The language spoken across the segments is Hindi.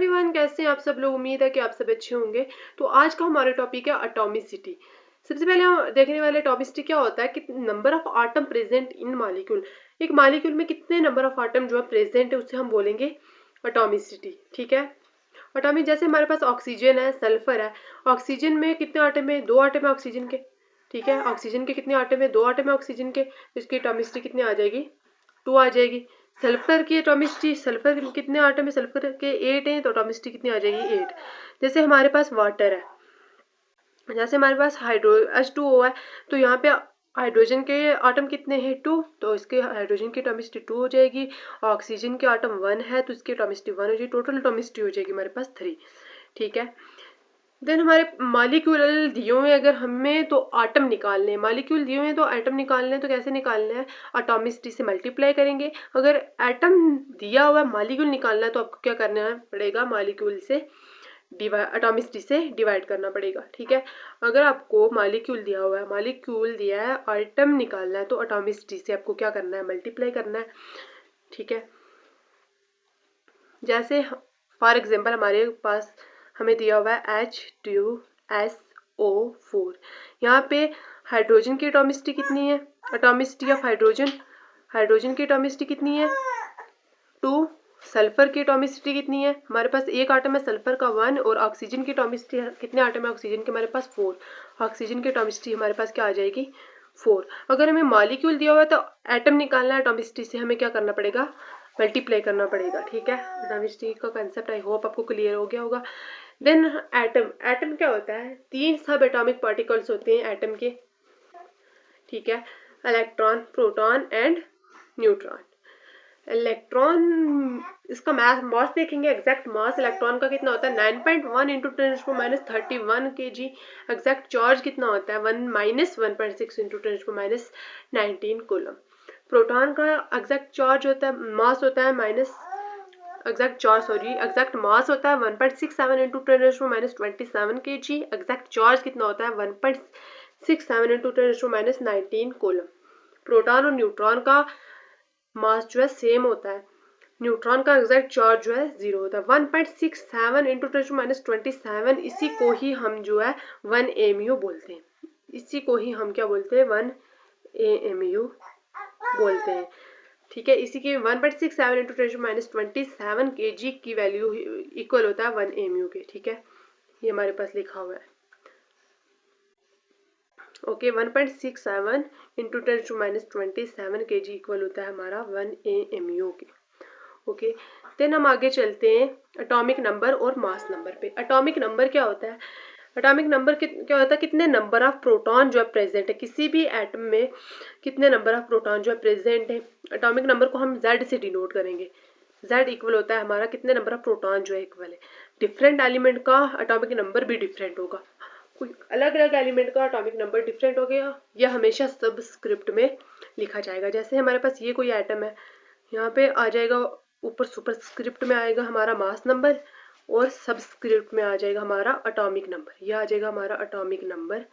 एवरीवन, कैसे हैं आप सब लोग। उम्मीद है कि आप सब अच्छे होंगे। तो आज का हमारा टॉपिक है एटॉमिसिटी। सबसे पहले हम देखने वाले एटॉमिसिटी क्या होता है कि number of atom present in molecule. एक मॉलिक्यूल में कितने नंबर ऑफ आटम जो है प्रेजेंट है उसे हम बोलेंगे एटॉमिसिटी। ठीक है। एटॉमिक जैसे हमारे पास ऑक्सीजन है, सल्फर है। ऑक्सीजन में कितने आटम है? 2 आटम है ऑक्सीजन के। ठीक है। ऑक्सीजन के कितने आटम है? 2 आटम है ऑक्सीजन के। इसकी एटॉमिसिटी कितनी आ जाएगी? 2 आ जाएगी। सल्फर की एटॉमिसिटी, सल्फर कितने आटम है? सल्फर के 8 हैं, तो एटॉमिसिटी कितनी आ जाएगी? 8। जैसे हमारे पास वाटर है, जैसे हमारे पास H2O है, तो यहाँ पे हाइड्रोजन के आटम कितने हैं? 2, तो इसके हाइड्रोजन की एटॉमिसिटी 2 हो जाएगी। ऑक्सीजन के आटम 1 है, तो इसकी एटॉमिसिटी 1 हो जाएगी। टोटल एटॉमिसिटी हो जाएगी हमारे पास 3। ठीक है। देन हमारे मॉलिक्यूल दिए हुए अगर हमें तो आटम निकालने हैं, मॉलिक्यूल दिए हुए हैं तो एटम निकालने हैं, तो कैसे निकालने हैं? एटॉमिसिटी से मल्टीप्लाई करेंगे। अगर एटम दिया हुआ मॉलिक्यूल निकालना है तो आपको क्या करना पड़ेगा? मॉलिक्यूल से एटॉमिसिटी से डिवाइड करना पड़ेगा। ठीक है। अगर आपको मॉलिक्यूल दिया हुआ है, मॉलिक्यूल दिया है, आइटम निकालना है, तो एटॉमिसिटी से आपको क्या करना है? मल्टीप्लाई करना है। ठीक है। जैसे फॉर एग्जांपल हमारे पास हमें दिया हुआ है H2SO4। यहाँ पे हाइड्रोजन की एटॉमिसिटी कितनी है? एटॉमिसिटी ऑफ हाइड्रोजन, हाइड्रोजन की एटॉमिसिटी कितनी है? 2। सल्फर की एटॉमिसिटी कितनी है? हमारे पास एक आटम है सल्फर का 1। और ऑक्सीजन की एटॉमिसिटी कितने आटम है ऑक्सीजन के? हमारे पास 4। ऑक्सीजन की एटॉमिसिटी हमारे पास क्या आ जाएगी? 4। अगर हमें मॉलिक्यूल दिया हुआ है तो एटम निकालना है, एटॉमिसिटी से हमें क्या करना पड़ेगा? मल्टीप्लाई करना पड़ेगा। ठीक है। एटॉमिसिटी का कंसेप्ट आई होप आपको क्लियर हो गया होगा। देन एटम, एटम क्या होता है? 3 सब एटॉमिक पार्टिकल्स होते हैं एटम के। ठीक है। Electron, proton and neutron. Electron, इसका मास देखेंगे। एग्जैक्ट मास इलेक्ट्रॉन का कितना होता है? 9.1 इंटू 10⁻31 kg। एग्जैक्ट चार्ज कितना होता है? 1-1.6 इंटू 10⁻19 कूलम। प्रोटॉन का एग्जैक्ट चार्ज होता है, मास होता है एग्जैक्ट मास होता है 1.67 इंटू 10⁻27 kg। एग्जैक्ट चार्ज कितना होता है? 1.67 इंटू 10⁻19 कूलम। प्रोटॉन और न्यूट्रॉन का मास जो है सेम होता है। न्यूट्रॉन का एग्जैक्ट चार्ज जो है 0 होता है। 1.67 इंटू 10⁻27, इसी को ही हम जो है 1 AMU बोलते हैं। इसी को ही हम क्या बोलते हैं? 1 AMU बोलते हैं। ठीक है। इसी की 1.67 इंटू 10⁻27 kg की वैल्यू इक्वल होता है 1 AMU के। ठीक है। ये हमारे पास लिखा हुआ है। ओके। 1.67 इंटू 10⁻27 kg इक्वल होता है हमारा 1 AMU के। ओके। देन हम आगे चलते हैं एटॉमिक नंबर और मास नंबर पे। एटॉमिक नंबर क्या होता है? एटॉमिक नंबर क्या होता है? कितने नंबर ऑफ प्रोटॉन जो है प्रेजेंट है किसी भी एटम में, कितने नंबर ऑफ प्रोटॉन जो है प्रेजेंट है। एटॉमिक नंबर को हम Z से डिनोट करेंगे। Z इक्वल होता है हमारा कितने नंबर ऑफ प्रोटॉन जो है इक्वल है। डिफरेंट एलिमेंट का एटॉमिक नंबर भी डिफरेंट होगा। कोई अलग अलग एलिमेंट का एटॉमिक नंबर डिफरेंट हो गया, यह हमेशा सबस्क्रिप्ट में लिखा जाएगा। जैसे हमारे पास ये कोई एटम है, यहाँ पे आ जाएगा ऊपर सुपरस्क्रिप्ट में आएगा हमारा मास नंबर, और सबस्क्रिप्ट में आ जाएगा हमारा एटॉमिक नंबर। ये आ जाएगा हमारा एटॉमिक नंबर।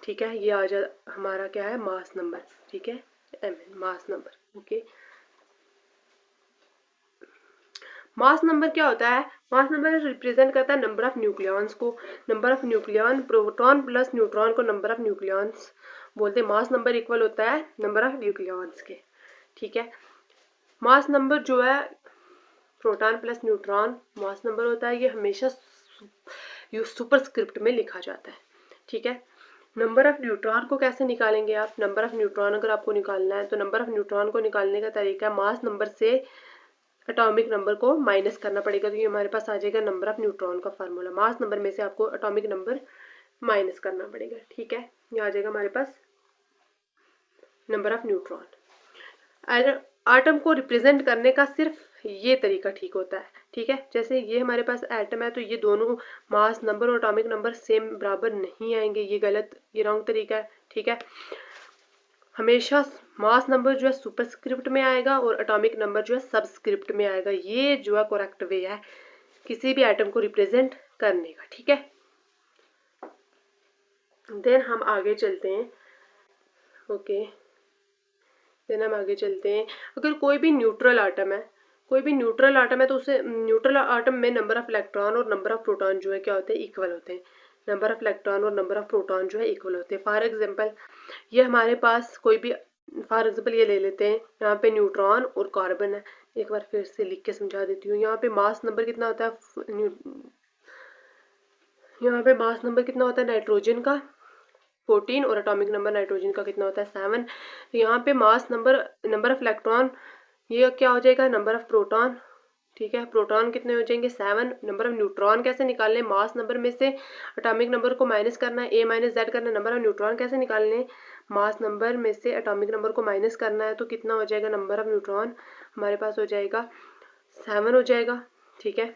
ठीक है। ये आ जा हमारा क्या है? Mass number. ठीक है। MN mass number. Okay. Mass number क्या होता है? मास नंबर रिप्रेजेंट करता है नंबर ऑफ न्यूक्लियॉन्स को। Number of nucleon, proton plus neutron को नंबर ऑफ न्यूक्लियॉन्स बोलते हैं। मास नंबर इक्वल होता है नंबर ऑफ न्यूक्लियॉन्स के। ठीक है। मास नंबर जो है proton plus neutron mass number होता है, ये हमेशा सुपरस्क्रिप्ट में लिखा जाता है। ठीक है। नंबर ऑफ न्यूट्रॉन को कैसे निकालेंगे आप? नंबर ऑफ न्यूट्रॉन अगर आपको निकालना है तो नंबर ऑफ न्यूट्रॉन को निकालने का तरीका मास नंबर से एटॉमिक नंबर को माइनस करना पड़ेगा। तो ये हमारे पास आ जाएगा नंबर ऑफ न्यूट्रॉन का फार्मूला। मास नंबर में से आपको एटॉमिक नंबर माइनस करना पड़ेगा। ठीक है। ये आ जाएगा हमारे पास नंबर ऑफ न्यूट्रॉन। एटम को रिप्रेजेंट करने का सिर्फ ये तरीका ठीक होता है। ठीक है। जैसे ये हमारे पास एटम है, तो ये दोनों मास नंबर और एटॉमिक नंबर सेम बराबर नहीं आएंगे, ये गलत, ये रॉन्ग तरीका है। ठीक है। हमेशा मास नंबर जो है सुपरस्क्रिप्ट में आएगा और एटॉमिक नंबर जो है सबस्क्रिप्ट में आएगा। ये जो है करेक्ट वे है किसी भी एटम को रिप्रेजेंट करने का। ठीक है। देन हम आगे चलते हैं। ओके। देन हम आगे चलते हैं। अगर कोई भी न्यूट्रल आटम है, कोई भी न्यूट्रल आटम है तो उसे न्यूट्रल आटम में नंबर ऑफ इलेक्ट्रॉन और नंबर ऑफ प्रोटॉन जो है क्या होते हैं, इक्वल होते हैं। नंबर ऑफ इलेक्ट्रॉन और नंबर ऑफ प्रोटॉन जो है इक्वल होते हैं। फॉर एग्जांपल ये हमारे पास कोई भी, फॉर एग्जांपल ये ले लेते हैं, यहाँ पे न्यूट्रॉन और कार्बन है। एक बार फिर से लिख के समझा देती हूँ। यहाँ पे मास नंबर कितना होता है, यहाँ पे मास नंबर कितना होता है नाइट्रोजन का 14 और एटॉमिक नंबर नाइट्रोजन का कितना होता है 7। तो यहाँ पे mass number, number of electron, ये क्या हो जाएगा नंबर ऑफ प्रोटॉन, ठीक है। प्रोटॉन कितने हो जाएंगे 7। नंबर ऑफ न्यूट्रॉन कैसे निकालने, मास नंबर में से एटॉमिक नंबर को माइनस करना है, ए माइनस जेड करना है। नंबर ऑफ न्यूट्रॉन कैसे निकालने, मास नंबर में से एटॉमिक नंबर को माइनस करना है, तो कितना हो जाएगा नंबर ऑफ न्यूट्रॉन हमारे पास हो जाएगा 7 हो जाएगा, ठीक है।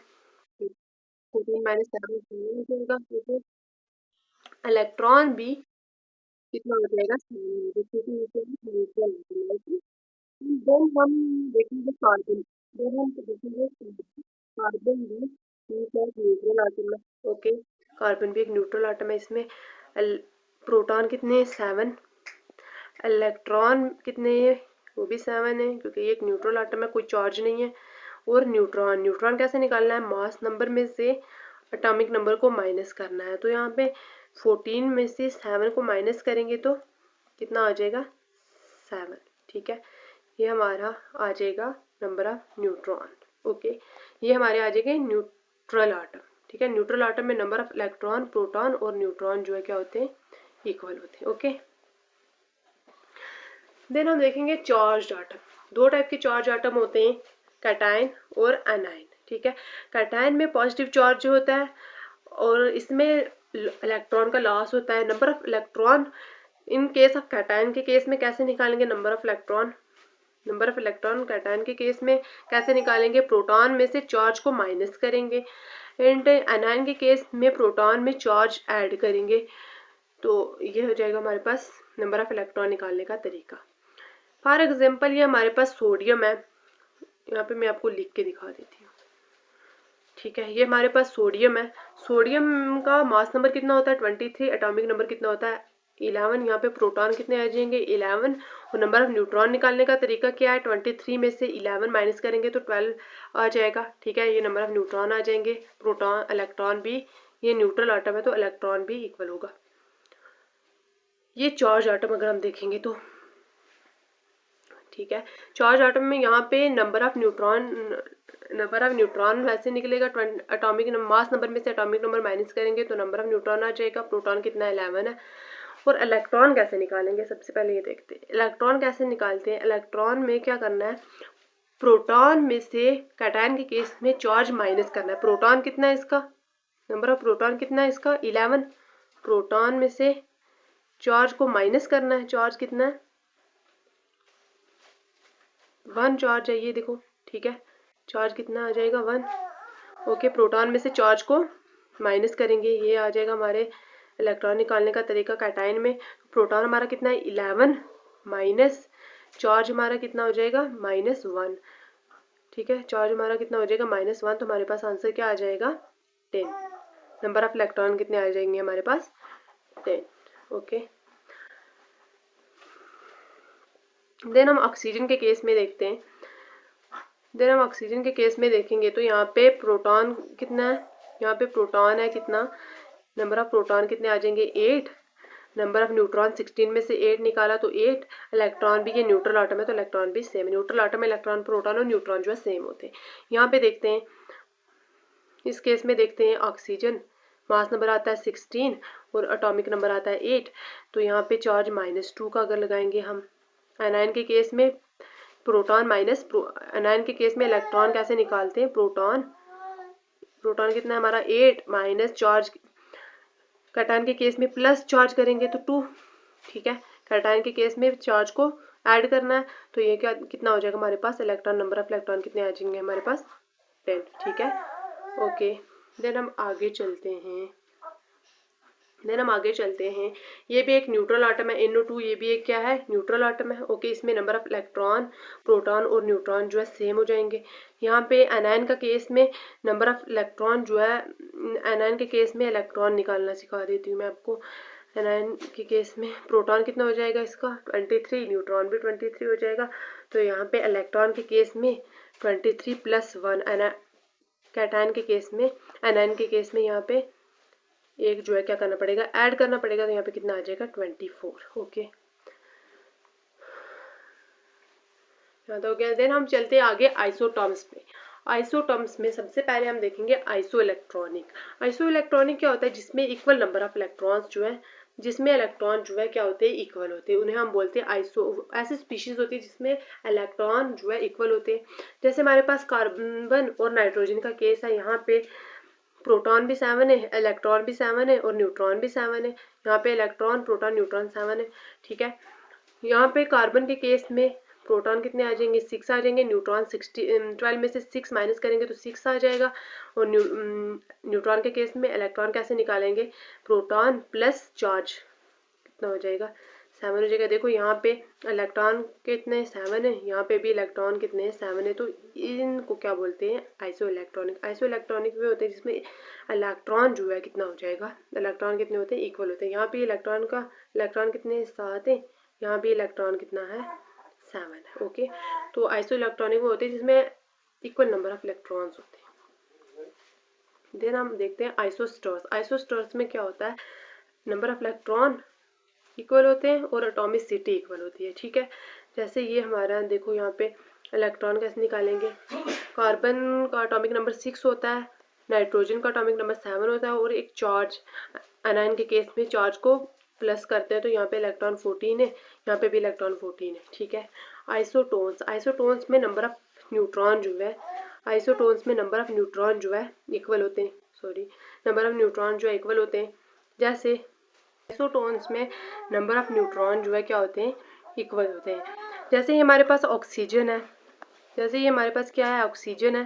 14 माइनस 7 हो जाएगा। इलेक्ट्रॉन भी कितना हो जाएगा 7, क्योंकि देन हम देखेंगे कार्बन, देन हम देखेंगे कार्बन भी ठीक है न्यूट्रल आटम है, ओके। कार्बन भी एक न्यूट्रल आटम है। इसमें प्रोटॉन कितने हैं 7, इलेक्ट्रॉन कितने हैं वो भी 7 है, क्योंकि ये एक न्यूट्रल आटम है, कोई चार्ज नहीं है। और न्यूट्रॉन, न्यूट्रॉन कैसे निकालना है, मास नंबर में से एटॉमिक नंबर को माइनस करना है। तो यहाँ पे 14 में से 7 को माइनस करेंगे तो कितना आ जाएगा 7, ठीक है। ये हमारा आ जाएगा नंबर ऑफ न्यूट्रॉन, ओके। ये हमारे आ जाएंगे न्यूट्रल आटम, ठीक है। न्यूट्रल आटम में नंबर ऑफ इलेक्ट्रॉन, प्रोटॉन और न्यूट्रॉन जो है क्या होते हैं, इक्वल होते हैं, ओके। देन हम देखेंगे चार्ज आटम। दो टाइप के चार्ज आटम होते हैं, कैटायन और एनायन, ठीक है। कैटायन में पॉजिटिव चार्ज होता है और इसमें इलेक्ट्रॉन का लॉस होता है। Number of electron in case of cation के केस में कैसे निकालेंगे number of electron, number of electron cation के केस में कैसे निकालेंगे, प्रोटॉन में से चार्ज को माइनस करेंगे, एंड एनायन के केस में प्रोटॉन में चार्ज ऐड करेंगे। तो ये हो जाएगा हमारे पास नंबर ऑफ इलेक्ट्रॉन निकालने का तरीका। फॉर एग्जाम्पल ये हमारे पास सोडियम है, यहाँ पे मैं आपको लिख के दिखा देती हूँ, ठीक है। ये हमारे पास सोडियम है। सोडियम का मास नंबर कितना होता है 23, एटॉमिक नंबर कितना होता है 11। यहाँ पे प्रोटॉन कितने आ जाएंगे 11। और नंबर ऑफ न्यूट्रॉन निकालने का तरीका क्या है, 23 में से 11 माइनस करेंगे तो 12 आ जाएगा, ठीक है। ये नंबर ऑफ न्यूट्रॉन आ जाएंगे। प्रोटॉन, इलेक्ट्रॉन भी, ये न्यूट्रल आटम है तो इलेक्ट्रॉन भी इक्वल होगा। ये चार्ज आटम अगर हम देखेंगे तो, ठीक है। चार्ज आटम में यहाँ पे नंबर ऑफ न्यूट्रॉन वैसे निकलेगा, एटॉमिक मास नंबर में से एटॉमिक नंबर माइनस करेंगे तो नंबर ऑफ न्यूट्रॉन आ जाएगा। प्रोटॉन कितना है 11 है। और इलेक्ट्रॉन कैसे निकालेंगे, सबसे पहले ये देखते हैं इलेक्ट्रॉन कैसे निकालते हैं। इलेक्ट्रॉन में क्या करना है, प्रोटॉन में से कैटायन के केस में चार्ज माइनस करना है। प्रोटॉन कितना है इसका, नंबर ऑफ प्रोटॉन कितना है इसका 11। प्रोटॉन में से चार्ज को माइनस करना है, चार्ज कितना है 1 चार्ज है, ये देखो, ठीक है। चार्ज कितना आ जाएगा 1, ओके। प्रोटॉन में से चार्ज को माइनस करेंगे, ये आ जाएगा हमारे इलेक्ट्रॉन निकालने का तरीका। कैटायन में प्रोटॉन हमारा कितना है 11 माइनस चार्ज हमारा कितना हो जाएगा -1, ठीक है। चार्ज हमारा कितना हो जाएगा -1, तो हमारे पास आंसर क्या आ जाएगा 10। नंबर ऑफ इलेक्ट्रॉन कितने आ जाएंगे हमारे पास 10, ओके। देन हम ऑक्सीजन के केस में देखते हैं। देन हम ऑक्सीजन के केस में देखेंगे तो यहाँ पे प्रोटॉन कितना है, यहाँ पे प्रोटॉन है कितना, नंबर ऑफ प्रोटॉन कितने आ जाएंगे 8। नंबर ऑफ न्यूट्रॉन 16 में से 8 निकाला तो 8। इलेक्ट्रॉन भी, ये न्यूट्रल आटम है तो इलेक्ट्रॉन भी सेम। न्यूट्रल आटम में इलेक्ट्रॉन, प्रोटॉन और न्यूट्रॉन जो है सेम होते हैं। यहाँ पे देखते हैं, इस केस में देखते हैं ऑक्सीजन, मास नंबर आता है 16 और एटॉमिक नंबर आता है 8। तो यहाँ पे चार्ज -2 का अगर लगाएंगे हम। एनायन के केस में प्रोटॉन माइनस, एनायन के केस में इलेक्ट्रॉन कैसे निकालते हैं, प्रोटॉन, प्रोटॉन कितना है हमारा 8 माइनस चार्ज, कैटायन के केस में प्लस चार्ज करेंगे तो 2, ठीक है। कैटायन के केस में चार्ज को ऐड करना है तो ये क्या कितना हो जाएगा हमारे पास इलेक्ट्रॉन, नंबर ऑफ इलेक्ट्रॉन कितने आ जाएंगे हमारे पास 10, ठीक है, ओके। देन हम आगे चलते हैं। ये भी एक न्यूट्रल आटम है NO2, ये भी एक क्या है न्यूट्रल आटम है, ओके। इसमें नंबर ऑफ इलेक्ट्रॉन, प्रोटॉन और न्यूट्रॉन जो है सेम हो जाएंगे। यहाँ पे एनायन का केस में नंबर ऑफ इलेक्ट्रॉन जो है, एनायन के केस में इलेक्ट्रॉन निकालना सिखा देती हूँ मैं आपको। एनायन के केस में प्रोटॉन कितना हो जाएगा इसका 23, न्यूट्रॉन भी 23 हो जाएगा। तो यहाँ पे इलेक्ट्रॉन के केस में 23 प्लस 1 कैटायन के केस में, एनायन के केस में यहाँ पे एक जो है क्या करना पड़ेगा, ऐड करना पड़ेगा। तो यहाँ पे कितना आ जाएगा 24। ओके, यहाँ तो हो गया। देन हम चलते हैं आगे आइसोटॉम्स पे। आइसोटॉम्स में सबसे पहले हम देखेंगे आइसो इलेक्ट्रॉनिक। आइसो इलेक्ट्रॉनिक क्या होता है, जिसमें इक्वल नंबर ऑफ इलेक्ट्रॉन्स जो है, जिसमें इलेक्ट्रॉन जो है क्या होते हैं, इक्वल होते हैं, उन्हें हम बोलते हैं आइसो। ऐसी स्पीशीज होती है जिसमें इलेक्ट्रॉन जो है इक्वल होते हैं। जैसे हमारे पास कार्बन और नाइट्रोजन का केस है, यहाँ पे प्रोटॉन भी 7 है, इलेक्ट्रॉन भी 7 है और न्यूट्रॉन भी 7 है। यहाँ पे इलेक्ट्रॉन, प्रोटॉन, न्यूट्रॉन 7 है। ठीक है, यहाँ पे कार्बन के केस में प्रोटॉन कितने आ जाएंगे, 6 आ जाएंगे। न्यूट्रॉन 12 में से 6 माइनस करेंगे तो 6 आ जाएगा। और न्यूट्रॉन के केस में इलेक्ट्रॉन कैसे निकालेंगे, प्रोटॉन प्लस चार्ज कितना हो जाएगा, 7 हो जाएगा। देखो यहाँ पे इलेक्ट्रॉन कितने 7 है, यहाँ पे भी इलेक्ट्रॉन कितने हैं, 7 है। तो इनको क्या बोलते हैं, आइसो इलेक्ट्रॉनिक। आइसो इलेक्ट्रॉनिक वे होते हैं जिसमें इलेक्ट्रॉन जो है कितना हो जाएगा, इलेक्ट्रॉन कितने होते हैं, इक्वल होते हैं। यहाँ पे इलेक्ट्रॉन कितने 7 है, यहाँ भी इलेक्ट्रॉन कितना है 7 है। ओके, तो आइसो इलेक्ट्रॉनिक वो होते हैं जिसमें इक्वल नंबर ऑफ इलेक्ट्रॉन्स होते हैं। देन हम देखते हैं आइसोस्टर्स। आइसोस्टर्स में क्या होता है, नंबर ऑफ इलेक्ट्रॉन इक्वल होते हैं और एटॉमिसिटी इक्वल होती है। ठीक है, जैसे ये हमारा देखो यहाँ पे इलेक्ट्रॉन कैसे निकालेंगे, कार्बन का एटॉमिक नंबर 6 होता है, नाइट्रोजन का एटॉमिक नंबर 7 होता है, और एक चार्ज एनायन के केस में चार्ज को प्लस करते हैं तो यहाँ पे इलेक्ट्रॉन 14 है, यहाँ पे भी इलेक्ट्रॉन 14 है। ठीक है, आइसोटोन्स। आइसोटोन्स में नंबर ऑफ न्यूट्रॉन जो है, आइसोटोन्स में नंबर ऑफ न्यूट्रॉन जो है इक्वल होते हैं, सॉरी, नंबर ऑफ न्यूट्रॉन जो है इक्वल होते हैं। जैसे आइसोटोन्स में नंबर ऑफ न्यूट्रॉन जो है क्या होते हैं, इक्वल होते हैं। जैसे ये हमारे पास ऑक्सीजन है, जैसे ये हमारे पास क्या है, ऑक्सीजन है,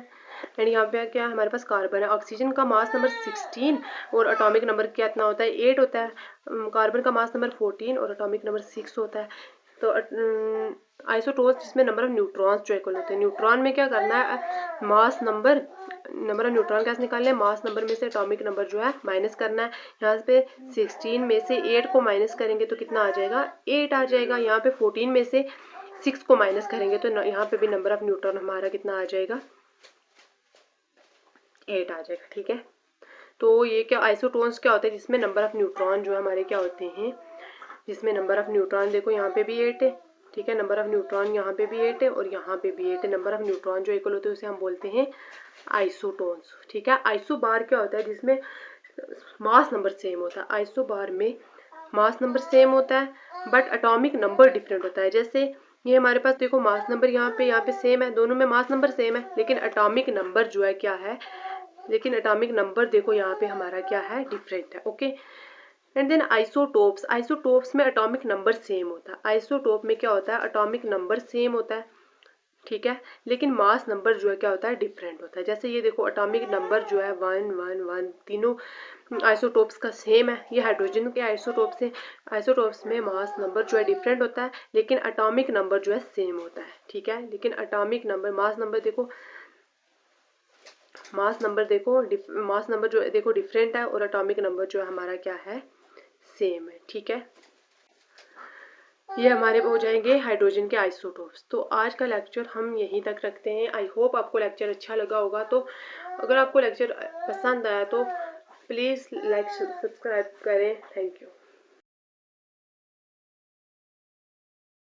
एंड यहाँ पे क्या है, हमारे पास कार्बन है। ऑक्सीजन का मास नंबर 16 और एटॉमिक नंबर क्या इतना होता है, 8 होता है। कार्बन का मास नंबर 14 और एटॉमिक नंबर 6 होता है। तो आइसोटोन्स जिसमें नंबर ऑफ न्यूट्रॉन्स जो इक्वल होते हैं। न्यूट्रॉन में क्या करना है, मास नंबर ऑफ न्यूट्रॉन कैसे निकालना है, मास नंबर में से एटॉमिक नंबर जो है माइनस करना है। यहाँ पे 16 में से 8 को माइनस करेंगे तो कितना आ जाएगा, 8 आ जाएगा। यहाँ पे 14 में से 6 को माइनस करेंगे तो यहाँ पे भी नंबर ऑफ न्यूट्रॉन हमारा कितना आ जाएगा, 8 आ जाएगा। ठीक है, तो ये क्या आइसोटोन्स क्या होते हैं जिसमें नंबर ऑफ न्यूट्रॉन जो है हमारे क्या होते हैं, जिसमें नंबर ऑफ न्यूट्रॉन देखो यहाँ पे भी 8 है। ठीक है, नंबर ऑफ न्यूट्रॉन यहाँ पे भी 8 है और यहाँ पे भी 8 है। नंबर ऑफ न्यूट्रॉन जो इक्वल होते हैं उसे हम बोलते हैं आइसोटोन्स। ठीक है, आइसो बार क्या होता है, जिसमें मास नंबर सेम होता है। आइसो बार में मास नंबर सेम होता है बट एटॉमिक नंबर डिफरेंट होता है। जैसे ये हमारे पास देखो मास नंबर यहाँ पे सेम है, दोनों में मास नंबर सेम है, लेकिन एटॉमिक नंबर जो है क्या है, लेकिन एटॉमिक नंबर देखो यहाँ पे हमारा क्या है, डिफरेंट है। Okay, and then isotopes. Isotopes में एटॉमिक नंबर सेम होता है। आइसोटोप में क्या होता है, एटॉमिक नंबर सेम होता है, ठीक है, लेकिन मास नंबर जो है क्या होता है, डिफरेंट होता है। जैसे ये देखो एटॉमिक नंबर जो है 1 1 1 तीनों आइसोटोप्स का सेम है। ये हाइड्रोजन के आइसोटोप्स हैं। आइसोटोप्स में मास नंबर जो है डिफरेंट होता है लेकिन एटॉमिक नंबर जो है सेम होता है। ठीक है, लेकिन एटॉमिक नंबर, मास नंबर देखो, मास नंबर जो है देखो डिफरेंट है और एटॉमिक नंबर जो है हमारा क्या है, सेम है। ठीक है, ये हमारे हो जाएंगे हाइड्रोजन के आइसोटोप्स। तो आज का लेक्चर हम यहीं तक रखते हैं। आई होप आपको लेक्चर अच्छा लगा होगा। तो अगर आपको लेक्चर पसंद आया तो प्लीज़ लाइक सब्सक्राइब करें। Thank you.